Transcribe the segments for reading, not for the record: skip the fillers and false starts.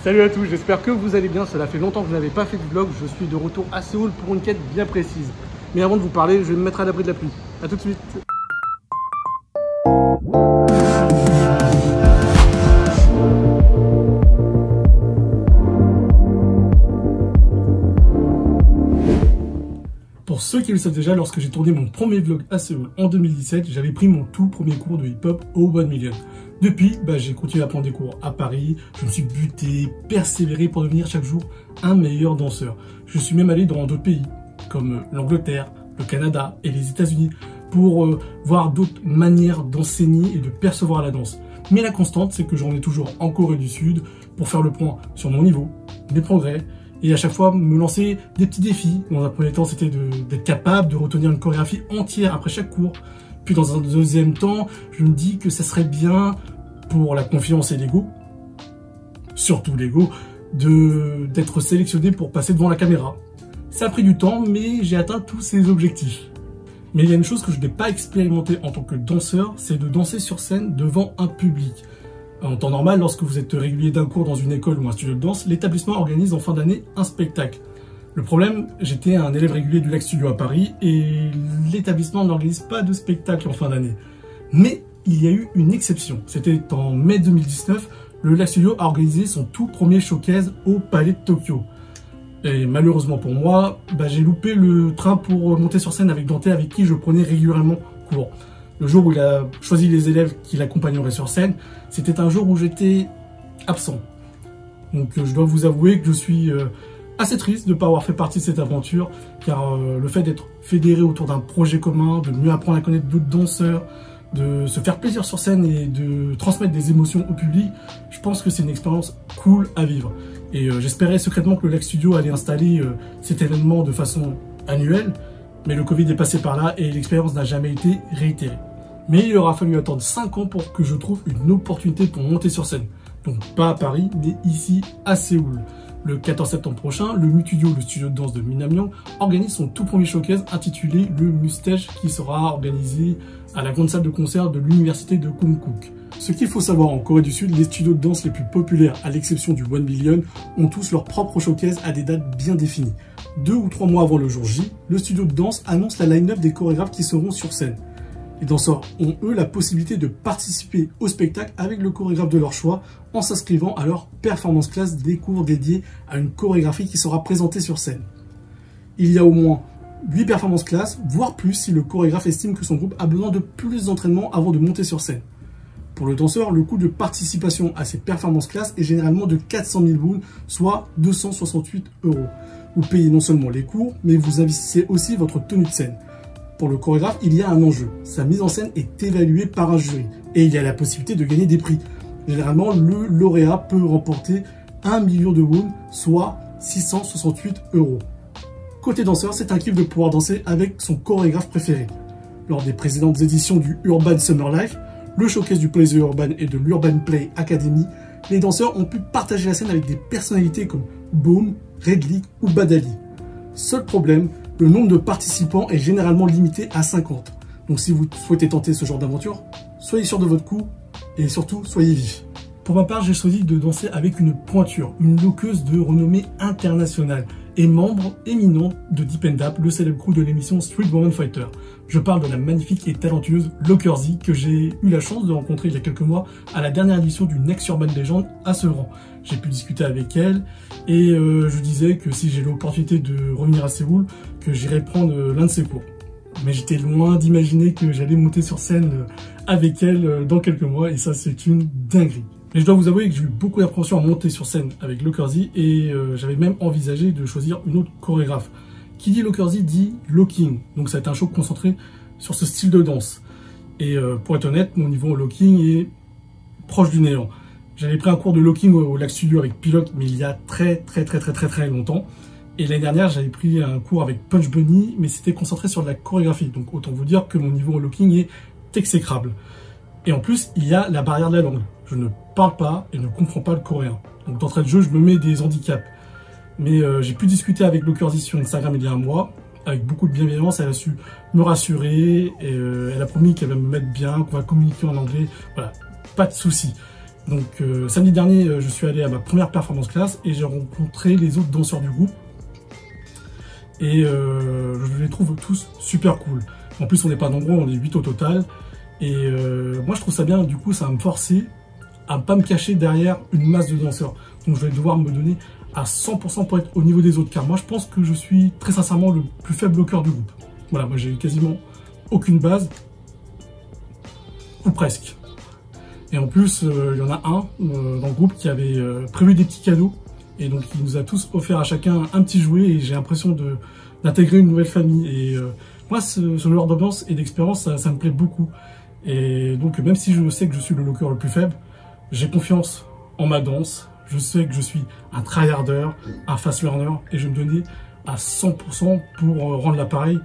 Salut à tous, j'espère que vous allez bien. Cela fait longtemps que je n'avais pas fait de vlog. Je suis de retour à Séoul pour une quête bien précise. Mais avant de vous parler, je vais me mettre à l'abri de la pluie. A tout de suite. Pour ceux qui le savent déjà, lorsque j'ai tourné mon premier vlog à Séoul en 2017, j'avais pris mon tout premier cours de hip-hop au 1 million. Depuis, j'ai continué à prendre des cours à Paris, je me suis buté, persévéré pour devenir chaque jour un meilleur danseur. Je suis même allé dans d'autres pays, comme l'Angleterre, le Canada et les États-Unis, pour voir d'autres manières d'enseigner et de percevoir la danse. Mais la constante, c'est que j'en ai toujours en Corée du Sud pour faire le point sur mon niveau, mes progrès, et à chaque fois me lancer des petits défis. Dans un premier temps, c'était d'être capable de retenir une chorégraphie entière après chaque cours. Puis dans un deuxième temps, je me dis que ça serait bien pour la confiance et l'ego, surtout l'ego, d'être sélectionné pour passer devant la caméra. Ça a pris du temps, mais j'ai atteint tous ces objectifs. Mais il y a une chose que je n'ai pas expérimenté en tant que danseur, c'est de danser sur scène devant un public. En temps normal, lorsque vous êtes régulier d'un cours dans une école ou un studio de danse, l'établissement organise en fin d'année un spectacle. Le problème, j'étais un élève régulier du Lac Studio à Paris et l'établissement n'organise pas de spectacle en fin d'année. Mais il y a eu une exception. C'était en mai 2019, le Lac Studio a organisé son tout premier showcase au Palais de Tokyo. Et malheureusement pour moi, j'ai loupé le train pour monter sur scène avec Dante, avec qui je prenais régulièrement cours. Le jour où il a choisi les élèves qui l'accompagneraient sur scène, c'était un jour où j'étais absent. Donc je dois vous avouer que je suis assez triste de ne pas avoir fait partie de cette aventure, car le fait d'être fédéré autour d'un projet commun, de mieux apprendre à connaître d'autres danseurs, de se faire plaisir sur scène et de transmettre des émotions au public, je pense que c'est une expérience cool à vivre. Et j'espérais secrètement que le Lac Studio allait installer cet événement de façon annuelle, mais le Covid est passé par là et l'expérience n'a jamais été réitérée. Mais il aura fallu attendre 5 ans pour que je trouve une opportunité pour monter sur scène. Donc pas à Paris, mais ici à Séoul. Le 14 septembre prochain, le Mutudio, le studio de danse de Minamyang, organise son tout premier showcase intitulé le Mustage, qui sera organisé à la grande salle de concert de l'université de Konkuk. Ce qu'il faut savoir en Corée du Sud, les studios de danse les plus populaires, à l'exception du 1 million, ont tous leur propre showcase à des dates bien définies. 2 ou 3 mois avant le jour J, le studio de danse annonce la line-up des chorégraphes qui seront sur scène. Les danseurs ont eux la possibilité de participer au spectacle avec le chorégraphe de leur choix en s'inscrivant à leur performance class, des cours dédiés à une chorégraphie qui sera présentée sur scène. Il y a au moins 8 performances class, voire plus si le chorégraphe estime que son groupe a besoin de plus d'entraînement avant de monter sur scène. Pour le danseur, le coût de participation à ces performances class est généralement de 400 000 won, soit 268 €. Vous payez non seulement les cours, mais vous investissez aussi votre tenue de scène. Pour le chorégraphe, il y a un enjeu. Sa mise en scène est évaluée par un jury et il y a la possibilité de gagner des prix. Généralement, le lauréat peut remporter 1 million de won, soit 668 €. Côté danseur, c'est un kiff de pouvoir danser avec son chorégraphe préféré. Lors des précédentes éditions du Urban Summer Life, le showcase du Play The Urban et de l'Urban Play Academy, les danseurs ont pu partager la scène avec des personnalités comme Boom, Redley ou Badali. Seul problème, le nombre de participants est généralement limité à 50. Donc si vous souhaitez tenter ce genre d'aventure, soyez sûr de votre coup et surtout soyez vif. Pour ma part, j'ai choisi de danser avec une pointure, une lockeuse de renommée internationale et membre éminent de Deep and Dap, le célèbre crew de l'émission Street Woman Fighter. Je parle de la magnifique et talentueuse Lockerzy que j'ai eu la chance de rencontrer il y a quelques mois à la dernière édition du Next Urban Legend à Sevran. J'ai pu discuter avec elle et je disais que si j'ai l'opportunité de revenir à Séoul, que j'irai prendre l'un de ses cours. Mais j'étais loin d'imaginer que j'allais monter sur scène avec elle dans quelques mois et ça c'est une dinguerie. Mais je dois vous avouer que j'ai eu beaucoup d'appréhension à monter sur scène avec Lockerzy et j'avais même envisagé de choisir une autre chorégraphe. Qui dit Lockerzy dit locking, donc ça va être un show concentré sur ce style de danse. Et pour être honnête, mon niveau au locking est proche du néant. J'avais pris un cours de locking au Lac Studio avec Pilote, mais il y a très longtemps. Et l'année dernière, j'avais pris un cours avec Punch Bunny, mais c'était concentré sur de la chorégraphie. Donc autant vous dire que mon niveau au locking est exécrable. Et en plus, il y a la barrière de la langue. Je ne parle pas et ne comprends pas le coréen. Donc d'entrée de jeu, je me mets des handicaps. Mais j'ai pu discuter avec Lockerzy sur Instagram il y a un mois, avec beaucoup de bienveillance. Elle a su me rassurer et elle a promis qu'elle va me mettre bien, qu'on va communiquer en anglais. Voilà, pas de souci. Donc samedi dernier, je suis allé à ma première performance class et j'ai rencontré les autres danseurs du groupe. Et je les trouve tous super cool. En plus, on n'est pas nombreux, on est 8 au total. Et moi, je trouve ça bien, du coup, ça va me forcer à ne pas me cacher derrière une masse de danseurs. Donc, je vais devoir me donner à 100% pour être au niveau des autres. Car moi, je pense que je suis très sincèrement le plus faible bloqueur du groupe. Voilà, moi, j'ai quasiment aucune base. Ou presque. Et en plus, il y en a un dans le groupe qui avait prévu des petits cadeaux. Et donc, il nous a tous offert à chacun un petit jouet. Et j'ai l'impression d'intégrer une nouvelle famille. Et moi, ce genre d'ambiance et d'expérience, ça me plaît beaucoup. Et donc, même si je sais que je suis le bloqueur le plus faible, j'ai confiance en ma danse. Je sais que je suis un tryharder, un fast learner. Et je vais me donner à 100% pour rendre l'appareil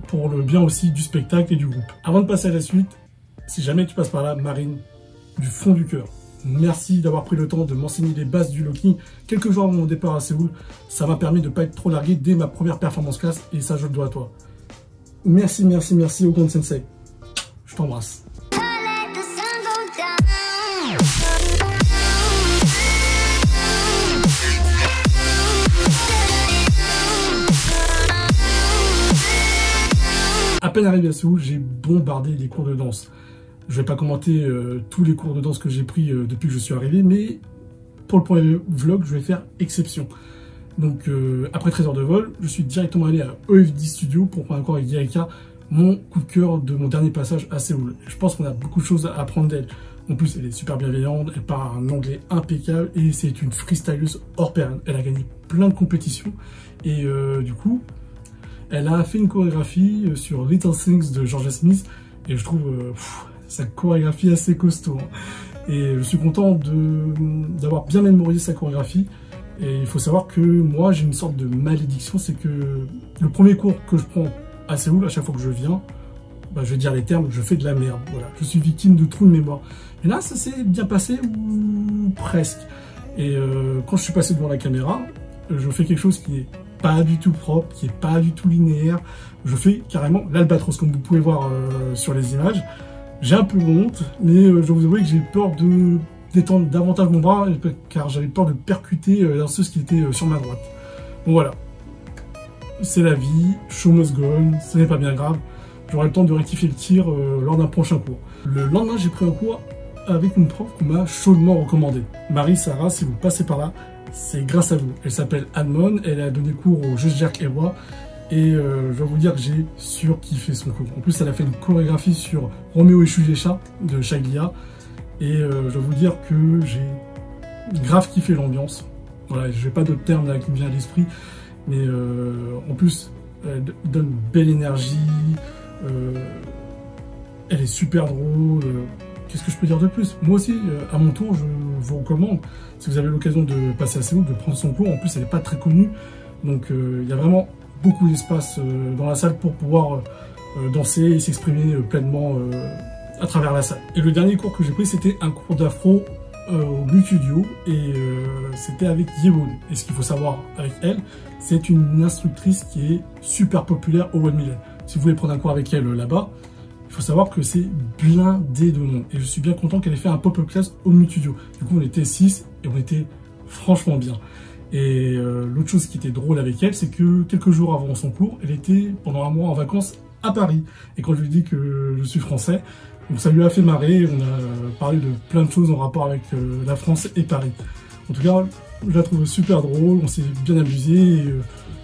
pour le bien aussi du spectacle et du groupe. Avant de passer à la suite, si jamais tu passes par là, Marine, du fond du cœur, merci d'avoir pris le temps de m'enseigner les bases du locking quelques jours avant mon départ à Séoul. Ça m'a permis de ne pas être trop largué dès ma première performance class et ça, je le dois à toi. Merci, merci, merci Ogon Sensei. Je t'embrasse. À peine arrivé à Séoul, j'ai bombardé les cours de danse. Je vais pas commenter tous les cours de danse que j'ai pris depuis que je suis arrivé, mais pour le premier vlog, je vais faire exception. Donc après 13 heures de vol, je suis directement allé à EFD Studio pour prendre un cours avec Yerika, mon coup de cœur de mon dernier passage à Séoul. Je pense qu'on a beaucoup de choses à apprendre d'elle. En plus, elle est super bienveillante, elle parle un anglais impeccable et c'est une freestyleuse hors pair. Elle a gagné plein de compétitions et du coup, elle a fait une chorégraphie sur Little Things de Georgia Smith et je trouve sa chorégraphie assez costaud. Et je suis content d'avoir bien mémorisé sa chorégraphie. Et il faut savoir que moi, j'ai une sorte de malédiction, c'est que le premier cours que je prends à Séoul, à chaque fois que je viens, bah, je vais dire les termes, je fais de la merde. Voilà, je suis victime de trous de mémoire. Et là, ça s'est bien passé, ou presque. Et quand je suis passé devant la caméra, je fais quelque chose qui est pas du tout propre, qui est pas du tout linéaire. Je fais carrément l'albatros, comme vous pouvez voir sur les images. J'ai un peu honte, mais je dois vous avouer que j'ai peur de d'étendre davantage mon bras, car j'avais peur de percuter la danseuse qui était sur ma droite. Bon voilà, c'est la vie, show must go on, ce n'est pas bien grave. J'aurai le temps de rectifier le tir lors d'un prochain cours. Le lendemain, j'ai pris un cours avec une prof qu'on m'a chaudement recommandée. Marie, Sarah, si vous passez par là, c'est grâce à vous. Elle s'appelle Anne-Mon, elle a donné cours au Just Jerk Ewa. Et je dois vous dire que j'ai surkiffé son cours. En plus, elle a fait une chorégraphie sur Roméo et Julieta de Shaglia. Et je dois vous dire que j'ai grave kiffé l'ambiance. Voilà, je n'ai pas d'autres termes là qui me viennent à l'esprit. Mais en plus, elle donne une belle énergie. Elle est super drôle. Qu'est-ce que je peux dire de plus? Moi aussi, à mon tour, je vous recommande, si vous avez l'occasion de passer à Séoul, de prendre son cours. En plus, elle n'est pas très connue. Donc, il y a vraiment beaucoup d'espace dans la salle pour pouvoir danser et s'exprimer pleinement à travers la salle. Et le dernier cours que j'ai pris, c'était un cours d'afro au Mutudio et c'était avec Yewon. Et ce qu'il faut savoir avec elle, c'est une instructrice qui est super populaire au 1 Million. Si vous voulez prendre un cours avec elle là-bas, il faut savoir que c'est blindé de nom. Et je suis bien content qu'elle ait fait un pop-up class au Mutudio. Du coup, on était 6 et on était franchement bien. Et l'autre chose qui était drôle avec elle, c'est que quelques jours avant son cours, elle était pendant un mois en vacances à Paris. Et quand je lui ai dit que je suis français, donc ça lui a fait marrer. On a parlé de plein de choses en rapport avec la France et Paris. En tout cas, je la trouve super drôle, on s'est bien amusé.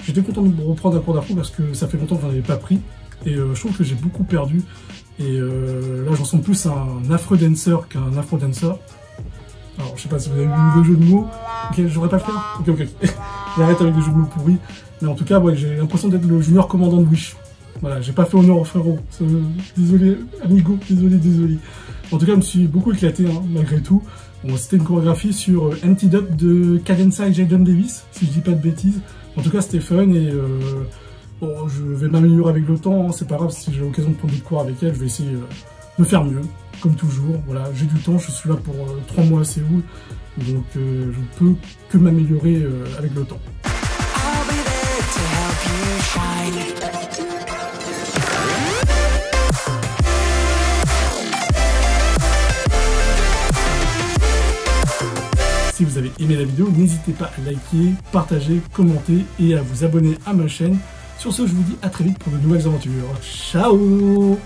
J'étais content de reprendre un cours d'afro parce que ça fait longtemps que j'en avais pas pris. Et je trouve que j'ai beaucoup perdu. Et là, j'en sens plus un afro-dancer qu'un afro-dancer. Alors, je sais pas si vous avez vu le jeu de mots. Ok, j'aurais pas le faire. Ok. J'arrête avec les jeux de mots pourris. Mais en tout cas, ouais, j'ai l'impression d'être le junior commandant de Wish. Voilà, j'ai pas fait honneur au frérot. Désolé, amigo, désolé. En tout cas, je me suis beaucoup éclaté, hein, malgré tout. Bon, c'était une chorégraphie sur Antidote de Cadenza et Jaden Davis, si je dis pas de bêtises. En tout cas, c'était fun et bon, je vais m'améliorer avec le temps. Hein, c'est pas grave, si j'ai l'occasion de prendre des cours avec elle, je vais essayer de faire mieux, comme toujours. Voilà, j'ai du temps, je suis là pour 3 mois à Séoul, donc je peux que m'améliorer avec le temps. Si vous avez aimé la vidéo, n'hésitez pas à liker, partager, commenter et à vous abonner à ma chaîne. Sur ce, je vous dis à très vite pour de nouvelles aventures. Ciao!